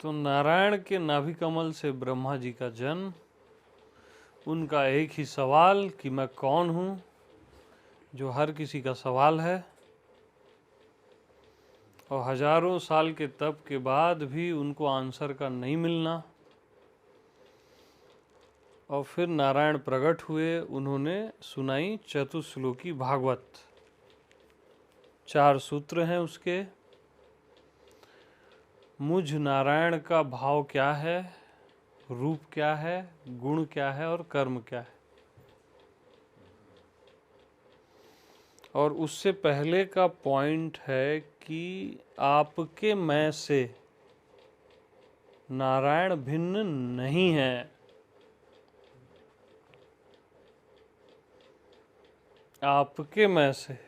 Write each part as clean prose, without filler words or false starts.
तो नारायण के नाभि कमल से ब्रह्मा जी का जन्म, उनका एक ही सवाल कि मैं कौन हूँ, जो हर किसी का सवाल है, और हजारों साल के तप के बाद भी उनको आंसर का नहीं मिलना। और फिर नारायण प्रकट हुए, उन्होंने सुनाई चतुश्लोकी भागवत। 4 सूत्र हैं उसके। मुझ नारायण का भाव क्या है, रूप क्या है, गुण क्या है और कर्म क्या है। और उससे पहले का पॉइंट है कि आपके मैं से नारायण भिन्न नहीं है। आपके मैं से,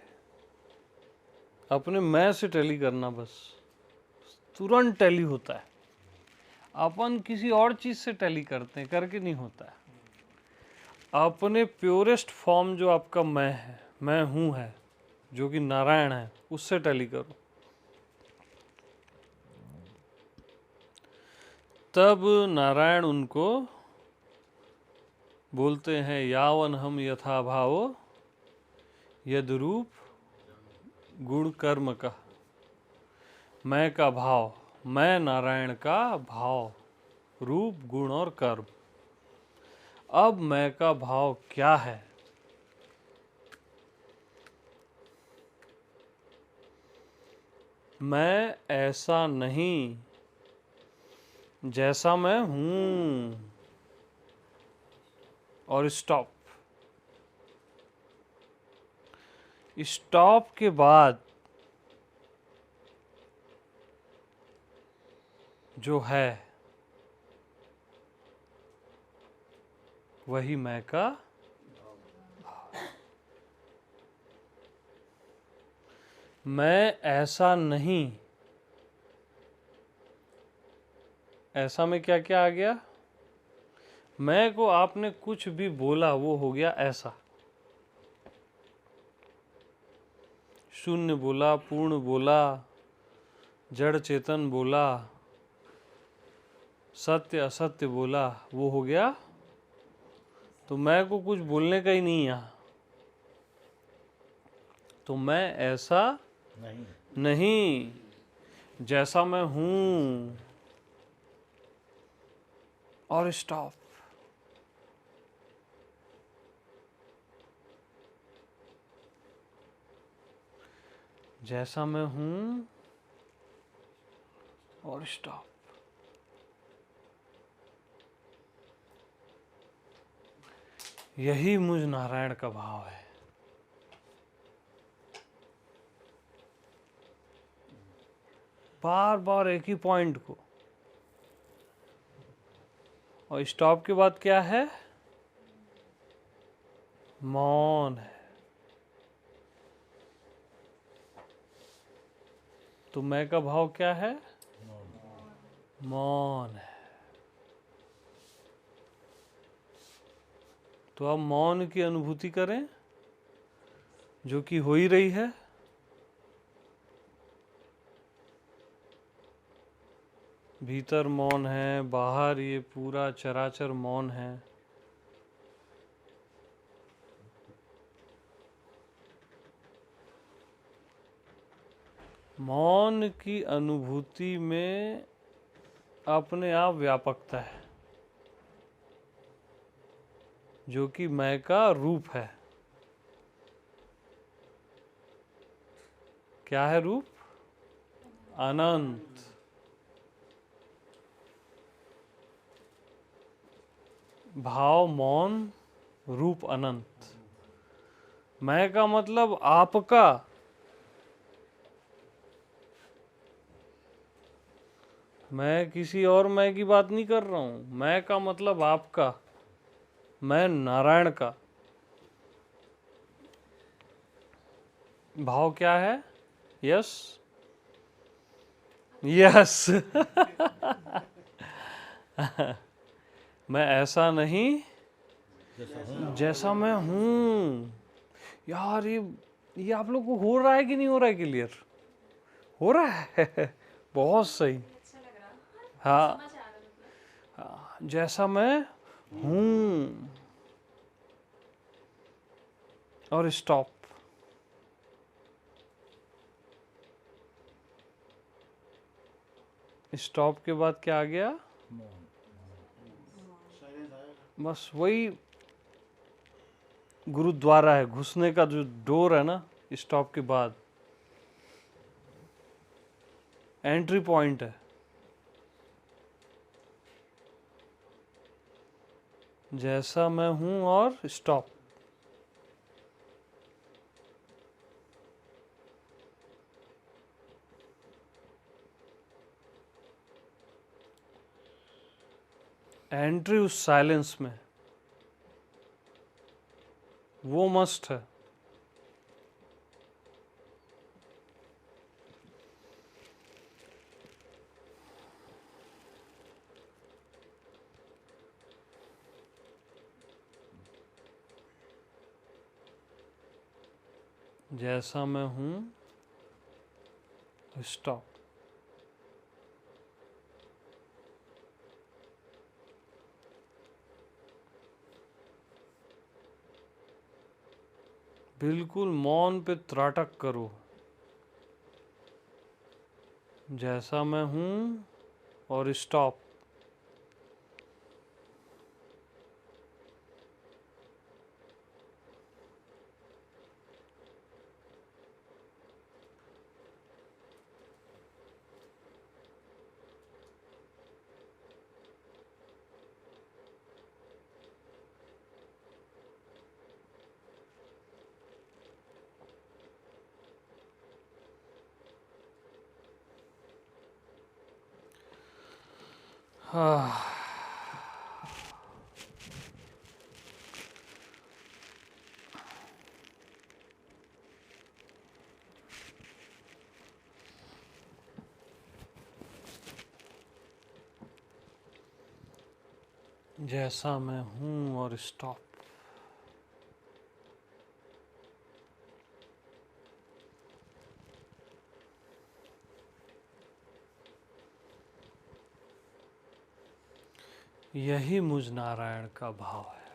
अपने मैं से टैली करना, बस तुरंत टैली होता है। अपन किसी और चीज से टैली करते हैं, करके नहीं होता है। अपने प्योरेस्ट फॉर्म जो आपका मैं है, मैं हूं है, जो कि नारायण है, उससे टैली करो, तब नारायण उनको बोलते हैं यावन हम यथा भावो यद रूप गुण कर्म का। मैं का भाव, मैं नारायण का भाव, रूप गुण और कर्म। अब मैं का भाव क्या है? मैं ऐसा नहीं जैसा मैं हूं। और स्टॉप। स्टॉप के बाद जो है वही मैं का। मैं ऐसा नहीं, ऐसा में क्या क्या आ गया? मैं को आपने कुछ भी बोला वो हो गया ऐसा। शून्य बोला, पूर्ण बोला, जड़ चेतन बोला, सत्य असत्य बोला, वो हो गया। तो मैं को कुछ बोलने का ही नहीं यहाँ। तो मैं ऐसा नहीं जैसा मैं हूं। और स्टॉप। जैसा मैं हूं और स्टॉप। यही मुझ नारायण का भाव है। बार बार एक ही पॉइंट को। और स्टॉप के बाद क्या है? मौन है। तो मैं का भाव क्या है? मौन है। तो अब मौन की अनुभूति करें, जो कि हो ही रही है। भीतर मौन है, बाहर ये पूरा चराचर मौन है। मौन की अनुभूति में अपने आप व्यापकता है, जो कि मैं का रूप है। क्या है रूप? अनंत। भाव मौन, रूप अनंत। मैं का मतलब आपका। मैं किसी और मैं की बात नहीं कर रहा हूं। मैं का मतलब आपका, मैं नारायण का। भाव क्या है? Yes yes. मैं ऐसा नहीं जैसा मैं हूं। यार ये आप लोग को हो रहा है कि नहीं हो रहा है? क्लियर हो रहा है? बहुत सही। हाँ, हाँ, जैसा मैं हूँ और स्टॉप। स्टॉप के बाद क्या आ गया? बस वही गुरुद्वारा है, घुसने का जो डोर है ना, स्टॉप के बाद एंट्री पॉइंट है। जैसा मैं हूं और स्टॉप। एंट्री उस साइलेंस में, वो मस्ट है। जैसा मैं हूं, स्टॉप। बिल्कुल मौन पे त्राटक करो। जैसा मैं हूं और स्टॉप। हाँ, जैसा मैं हूं और स्टॉप। यही मुझ नारायण का भाव है।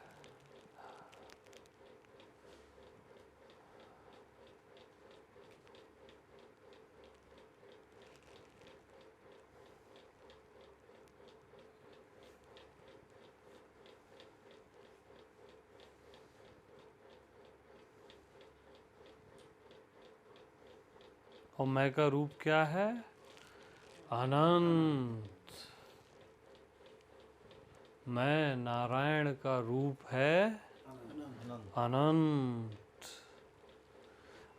और मैं का रूप क्या है? अनंत। मैं नारायण का रूप है अनंत।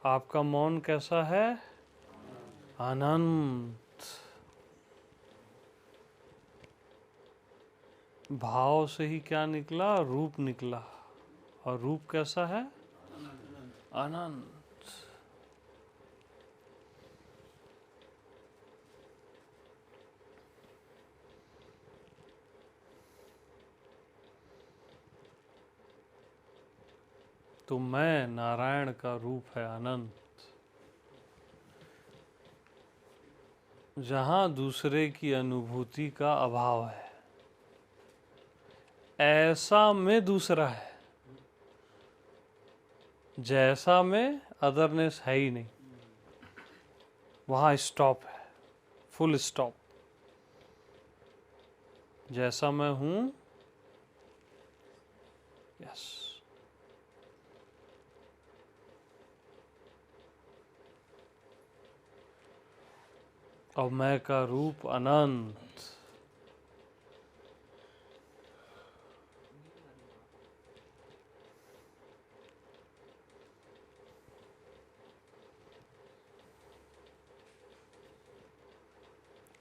आपका मौन कैसा है? अनंत। भाव से ही क्या निकला? रूप निकला। और रूप कैसा है? अनंत। तो मैं नारायण का रूप है अनंत। जहां दूसरे की अनुभूति का अभाव है, ऐसा में दूसरा है, जैसा में अदरनेस है ही नहीं, वहां स्टॉप है, फुल स्टॉप। जैसा मैं हूं, यस। और मैं का रूप अनंत।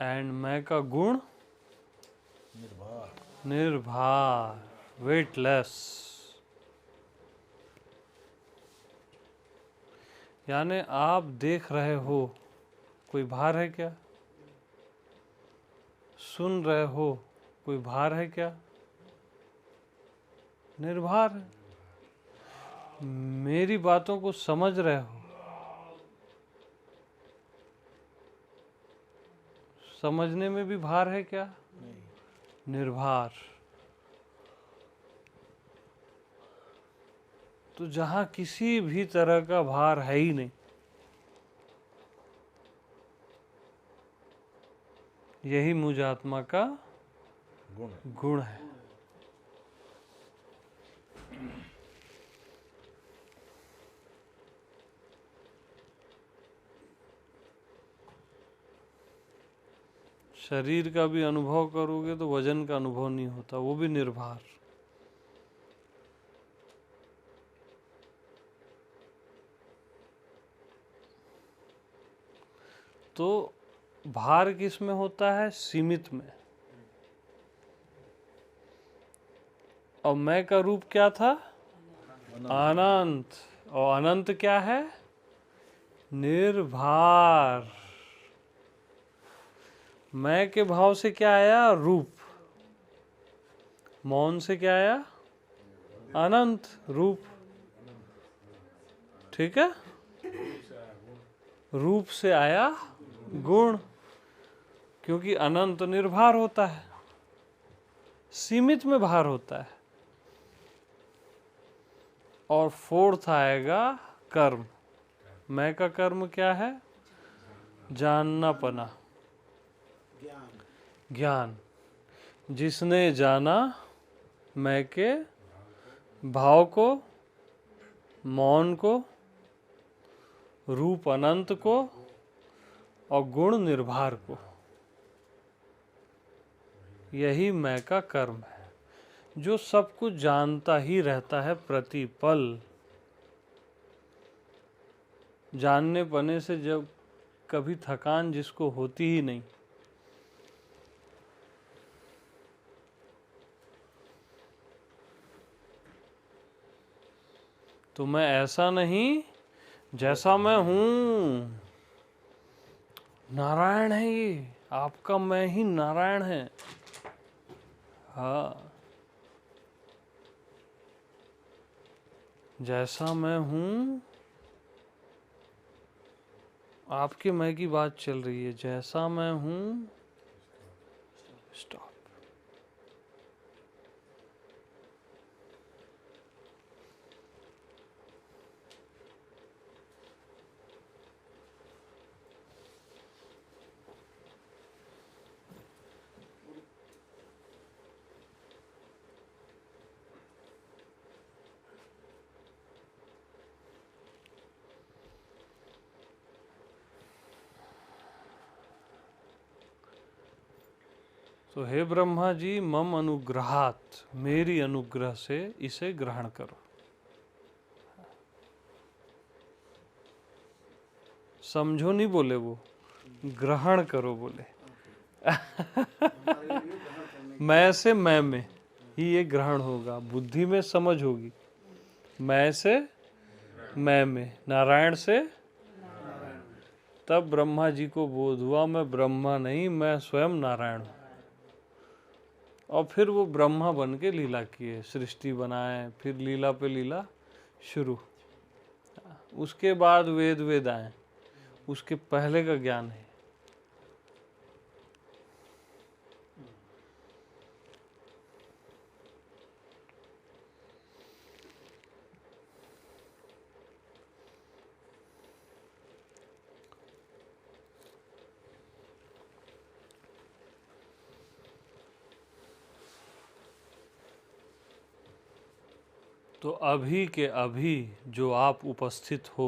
एंड मैं का गुण निर्भर, वेटलेस। यानी आप देख रहे हो, कोई भार है क्या? सुन रहे हो, कोई भार है क्या? निर्भार है। मेरी बातों को समझ रहे हो, समझने में भी भार है क्या? निर्भार। तो जहां किसी भी तरह का भार है ही नहीं, यही मुझ आत्मा का गुण है। शरीर का भी अनुभव करोगे तो वजन का अनुभव नहीं होता, वो भी निर्भार। तो भार किस में होता है? सीमित में। और मैं का रूप क्या था? अनंत। और अनंत क्या है? निर्भार। मैं के भाव से क्या आया? रूप। मौन से क्या आया? अनंत रूप। ठीक है। रूप से आया गुण, क्योंकि अनंत निर्भार होता है, सीमित में भार होता है। और फोर्थ आएगा कर्म। मैं का कर्म क्या है? जानना पना, ज्ञान। जिसने जाना मैं के भाव को, मौन को, रूप अनंत को और गुण निर्भार को, यही मैं का कर्म है, जो सब कुछ जानता ही रहता है प्रतिपल। जानने पने से जब कभी थकान जिसको होती ही नहीं, तो मैं ऐसा नहीं जैसा मैं हूं। नारायण है ये, आपका मैं ही नारायण है। हाँ, जैसा मैं हूं, आपके मैं की बात चल रही है। जैसा मैं हूं, स्टॉप। तो हे ब्रह्मा जी, मम अनुग्रहात, मेरी अनुग्रह से इसे ग्रहण करो। समझो नहीं बोले, वो ग्रहण करो बोले। मैं से मैं में ही ये ग्रहण होगा, बुद्धि में समझ होगी। मैं से मैं में, नारायण से। तब ब्रह्मा जी को बोध हुआ मैं ब्रह्मा नहीं, मैं स्वयं नारायण हूँ। और फिर वो ब्रह्मा बन के लीला किए, सृष्टि बनाए, फिर लीला पे लीला शुरू। उसके बाद वेद आए, उसके पहले का ज्ञान है। तो अभी के अभी जो आप उपस्थित हो,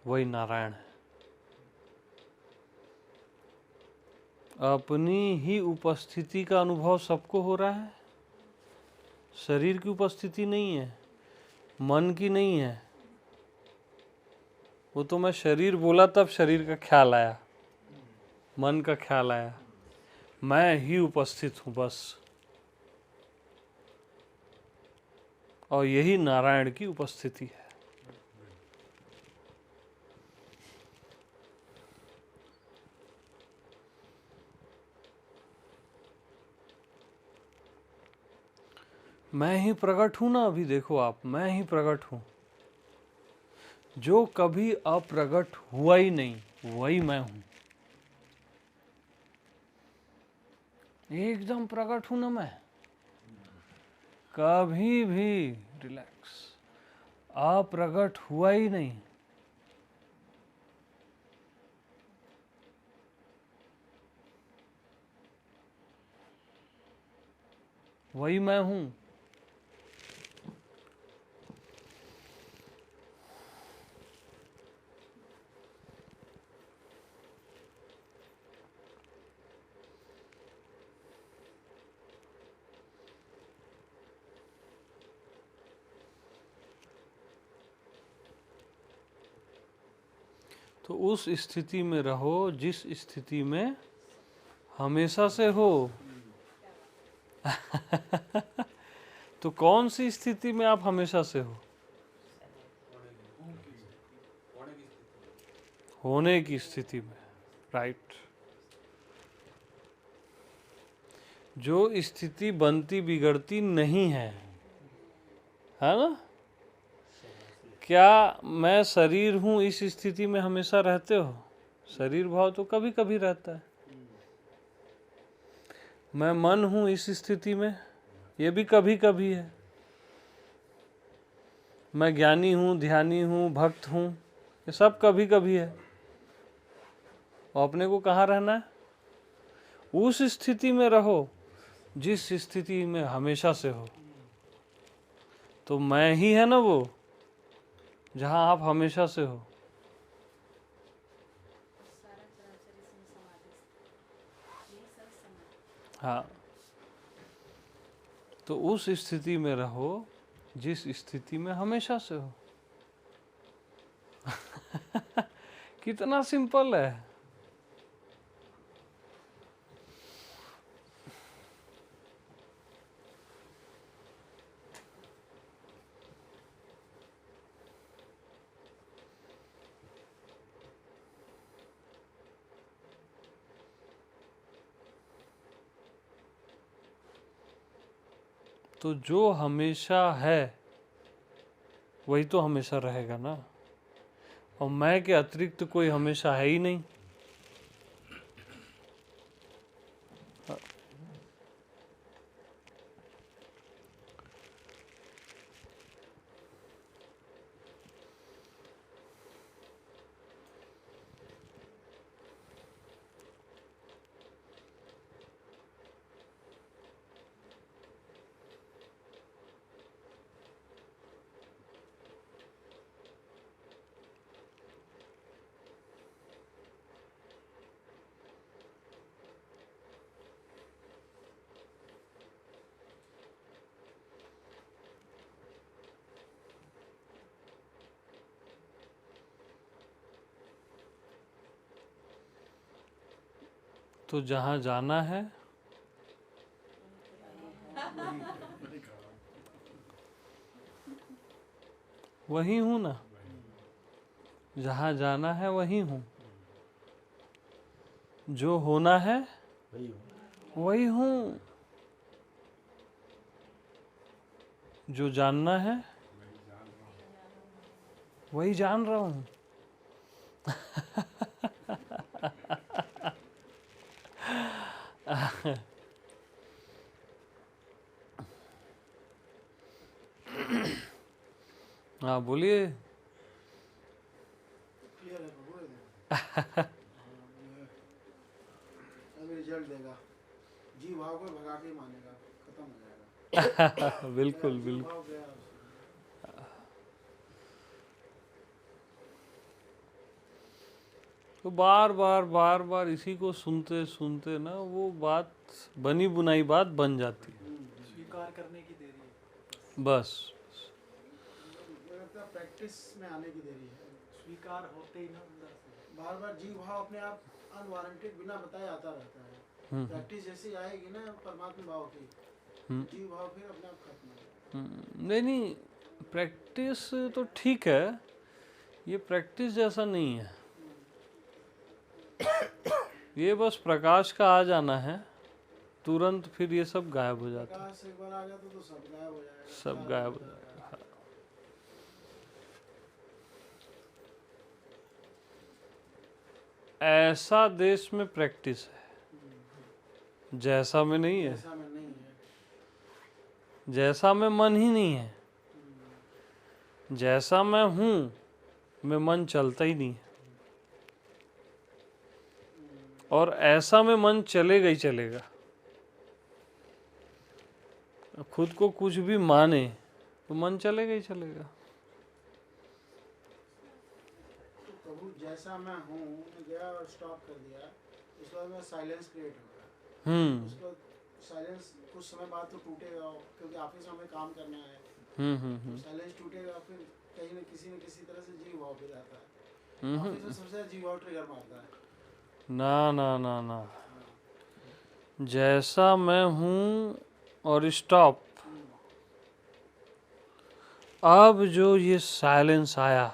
वही नारायण है। अपनी ही उपस्थिति का अनुभव सबको हो रहा है। शरीर की उपस्थिति नहीं है, मन की नहीं है। वो तो मैं शरीर बोला तब शरीर का ख्याल आया, मन का ख्याल आया। मैं ही उपस्थित हूँ बस। और यही नारायण की उपस्थिति है। मैं ही प्रकट हूं ना। अभी देखो आप, मैं ही प्रकट हूं। जो कभी अप्रगट हुआ ही नहीं, वही मैं हूं। एकदम प्रकट हूं ना मैं, कभी भी रिलैक्स, अप्रकट हुआ ही नहीं। वही मैं हूं। तो उस स्थिति में रहो जिस स्थिति में हमेशा से हो। तो कौन सी स्थिति में आप हमेशा से हो? होने की स्थिति में, राइट। जो स्थिति बनती बिगड़ती नहीं है ना? क्या मैं शरीर हूं इस स्थिति में हमेशा रहते हो? शरीर भाव तो कभी कभी रहता है। मैं मन हूं इस स्थिति में, ये भी कभी कभी है। मैं ज्ञानी हूं, ध्यानी हूं, भक्त हूं, ये सब कभी कभी है। और अपने को कहाँ रहना है? उस स्थिति में रहो जिस स्थिति में हमेशा से हो। तो मैं ही है ना वो, जहां आप हमेशा से हो। हाँ, तो उस स्थिति में रहो जिस स्थिति में हमेशा से हो। कितना सिंपल है। तो जो हमेशा है वही तो हमेशा रहेगा ना। और मैं के अतिरिक्त कोई हमेशा है ही नहीं। तो जहां जाना है वही हूं ना। जहां जाना है वही हूं। जो होना है वही हूं। जो जानना है वही जान रहा हूं। हाँ बोलिए। क्लियर है प्रभु एकदम। रिजल्ट देगा, जीव भाव को भगा के मानेगा, खत्म हो जाएगा। बिल्कुल जीव बिल्कुल। भाव गया उसमें। तो बार बार बार बार इसी को सुनते सुनते ना वो बात, बनी बुनाई बात बन जाती। स्वीकार करने की देरी है, बस मुझे लगता है प्रैक्टिस में आने की देरी है। स्वीकार होते ही ना अंदर से बार बार जीव भाव अपने आप अनवारंटेड बिना बताए आता रहता है। प्रैक्टिस जैसी आएगी ना परमात्मा भाव की, जीव भाव फिर अपने आप खत्म हो जाएगा। नहीं नहीं, प्रैक्टिस तो ठीक है, ये प्रैक्टिस जैसा नहीं है। ये बस प्रकाश का आ जाना है, तुरंत फिर ये सब गायब हो जाता है। प्रकाश एक बार आ गया तो सब गायब हो जाएगा। सब गायब हो जाएगा। ऐसा देश में प्रैक्टिस है। जैसा में नहीं है, ऐसा में नहीं है। जैसा में मन ही नहीं है, जैसा मैं हूँ में मन चलता ही नहीं है, और ऐसा में मन चलेगा ही चलेगा। खुद को कुछ भी माने तो मन चलेगा ही चलेगा। तो प्रभु जैसा मैं हूँ, मैं गया और स्टॉप कर दिया, उसके बाद में साइलेंस क्रिएट होगा। उसके बाद साइलेंस कुछ समय बाद तो टूटेगा, क्योंकि ऑफिस में हमें काम करना है। तो साइलेंस टूटेगा, फिर कहीं न किसी तरह से जीव भाव फिर आता है। ऑफिस में सबसे ज्यादा जीव भाव ट्रिगर मारता है। ना ना ना ना, जैसा मैं हूँ और स्टॉप। अब जो ये साइलेंस आया,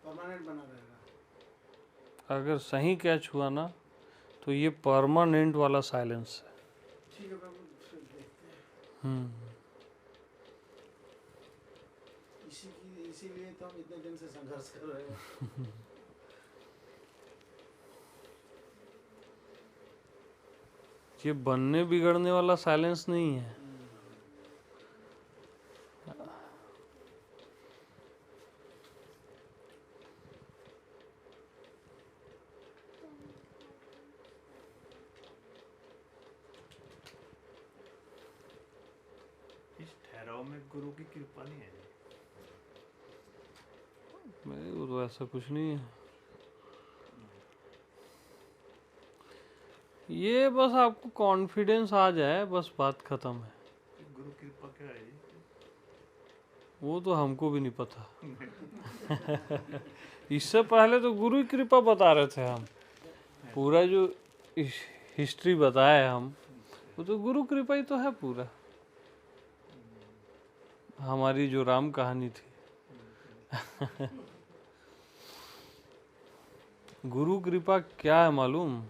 परमानेंट बना रहेगा। अगर सही कैच हुआ ना तो ये परमानेंट वाला साइलेंस है। ठीक है प्रभु, फिर देखते हैं। इसीलिए तो हम इतने दिन से संघर्ष कर रहे हैं। ये बनने बिगड़ने वाला साइलेंस नहीं है। इस ठहराव में गुरु की कृपा नहीं है। मेरे को तो ऐसा कुछ नहीं है। ये बस आपको कॉन्फिडेंस आ जाए, बस बात खत्म है। गुरु कृपा क्या है? वो तो हमको भी नहीं पता। इससे पहले तो गुरु की कृपा बता रहे थे हम। पूरा जो हिस्ट्री बताया हम, वो तो गुरु कृपा ही तो है पूरा। हमारी जो राम कहानी थी। गुरु कृपा क्या है मालूम?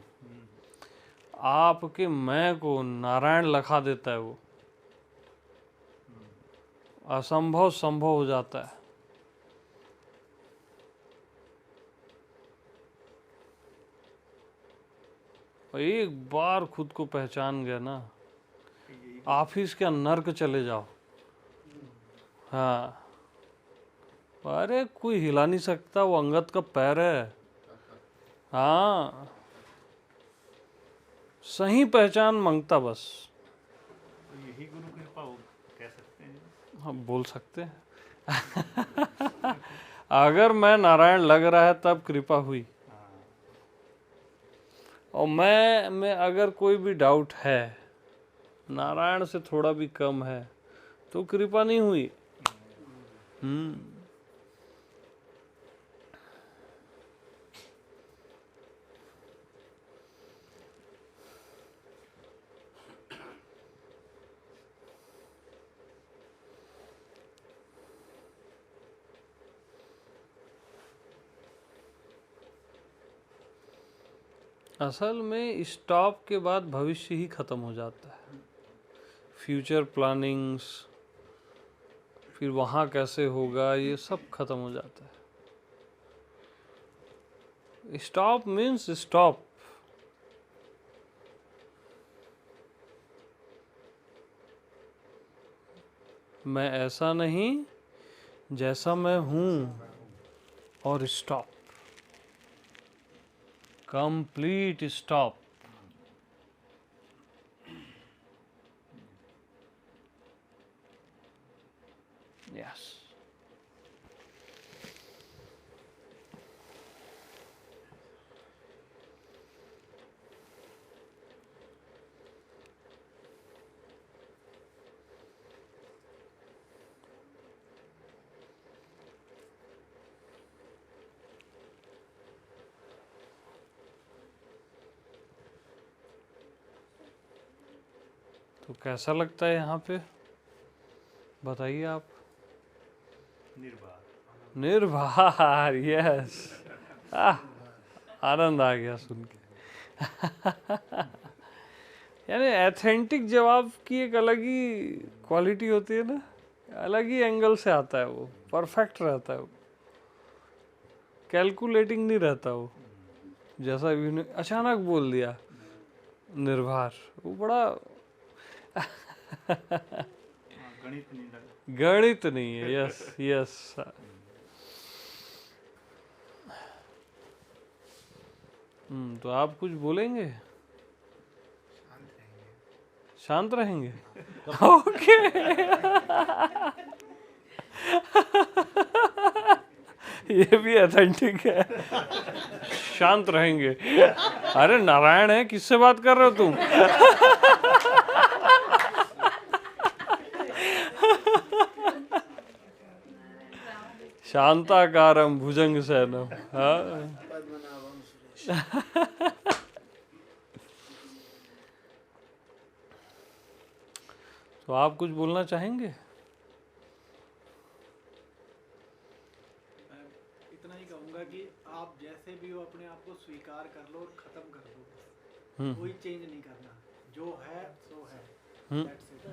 आपके मैं को नारायण लखा देता है। वो असंभव संभव हो जाता है। और एक बार खुद को पहचान गया ना, ऑफिस के नर्क चले जाओ। हाँ, अरे कोई हिला नहीं सकता, वो अंगद का पैर है। हाँ, सही पहचान मांगता बस। तो यही गुरु कृपा हो कह सकते हैं। हाँ, बोल सकते हैं। अगर मैं नारायण लग रहा है तब कृपा हुई। और मैं में अगर कोई भी डाउट है, नारायण से थोड़ा भी कम है, तो कृपा नहीं हुई। असल में स्टॉप के बाद भविष्य ही खत्म हो जाता है। फ्यूचर प्लानिंग्स, फिर वहाँ कैसे होगा, ये सब खत्म हो जाता है। Stop means stop. मैं ऐसा नहीं जैसा मैं हूँ, और स्टॉप, कंप्लीट स्टॉप। यस। तो कैसा लगता है यहाँ पे, बताइए आप। निर्भर। निर्भर, यस। आनंद आ गया सुन के। यानी एथेंटिक जवाब की एक अलग ही क्वालिटी होती है ना, अलग ही एंगल से आता है वो, परफेक्ट रहता है वो, कैलकुलेटिंग नहीं रहता वो। जैसा अचानक बोल दिया निर्भर, वो बड़ा गणित नहीं लगा। गणित नहीं है। Yes yes. तो आप कुछ बोलेंगे? शांत रहेंगे। ओके। ये भी ऑथेंटिक है, शांत रहेंगे। अरे नारायण है, किससे बात कर रहे हो तुम? शांताकारम भुजंग शयनम। हाँ। पद्मनाभम सुरेश। तो आप कुछ बोलना चाहेंगे? मैं इतना ही कहूँगा कि आप जैसे भी हो अपने आप को स्वीकार कर लो और ख़त्म कर दो। कोई चेंज नहीं करना, जो है सो है। That's it.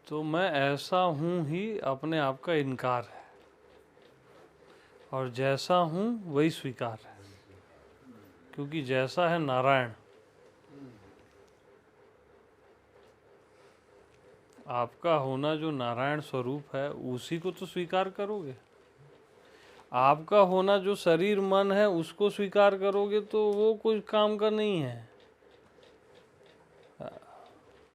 तो मैं ऐसा हूँ ही अपने आप का इनकार है, और जैसा हूँ वही स्वीकार है, क्योंकि जैसा है नारायण। आपका होना जो नारायण स्वरूप है उसी को तो स्वीकार करोगे। आपका होना जो शरीर मन है उसको स्वीकार करोगे तो वो कोई काम का नहीं है।